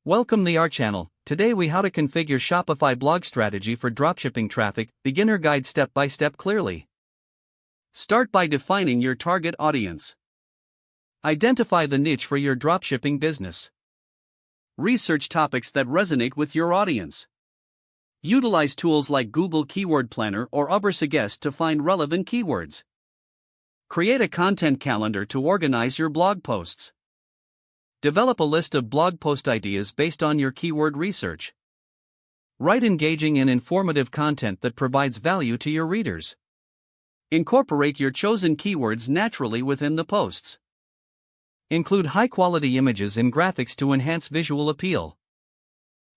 Welcome to our channel. Today we how to configure Shopify blog strategy for dropshipping traffic, beginner guide step by step clearly. Start by defining your target audience. Identify the niche for your dropshipping business. Research topics that resonate with your audience. Utilize tools like Google Keyword Planner or Ubersuggest to find relevant keywords. Create a content calendar to organize your blog posts. Develop a list of blog post ideas based on your keyword research. Write engaging and informative content that provides value to your readers. Incorporate your chosen keywords naturally within the posts. Include high-quality images and graphics to enhance visual appeal.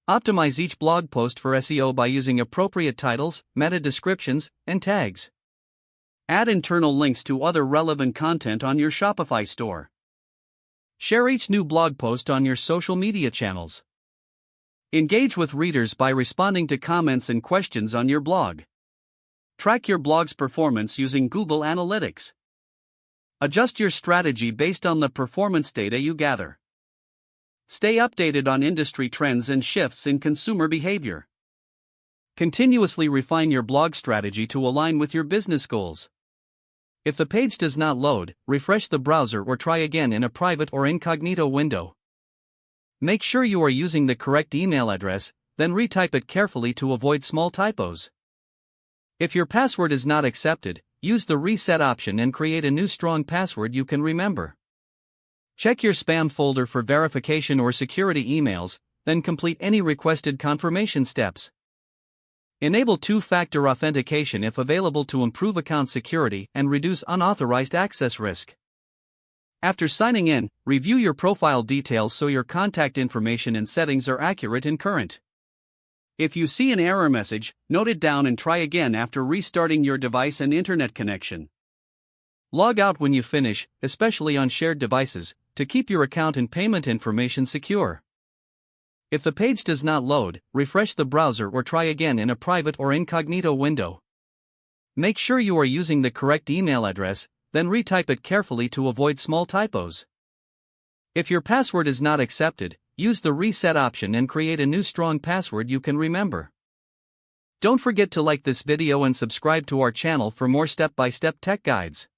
Optimize each blog post for SEO by using appropriate titles, meta descriptions, and tags. Add internal links to other relevant content on your Shopify store. Share each new blog post on your social media channels. Engage with readers by responding to comments and questions on your blog. Track your blog's performance using Google Analytics. Adjust your strategy based on the performance data you gather. Stay updated on industry trends and shifts in consumer behavior. Continuously refine your blog strategy to align with your business goals. If the page does not load, refresh the browser or try again in a private or incognito window. Make sure you are using the correct email address, then retype it carefully to avoid small typos. If your password is not accepted, use the reset option and create a new strong password you can remember. Check your spam folder for verification or security emails, then complete any requested confirmation steps. Enable two-factor authentication if available to improve account security and reduce unauthorized access risk. After signing in, review your profile details so your contact information and settings are accurate and current. If you see an error message, note it down and try again after restarting your device and internet connection. Log out when you finish, especially on shared devices, to keep your account and payment information secure. If the page does not load, refresh the browser or try again in a private or incognito window. Make sure you are using the correct email address, then retype it carefully to avoid small typos. If your password is not accepted, use the reset option and create a new strong password you can remember. Don't forget to like this video and subscribe to our channel for more step-by-step tech guides.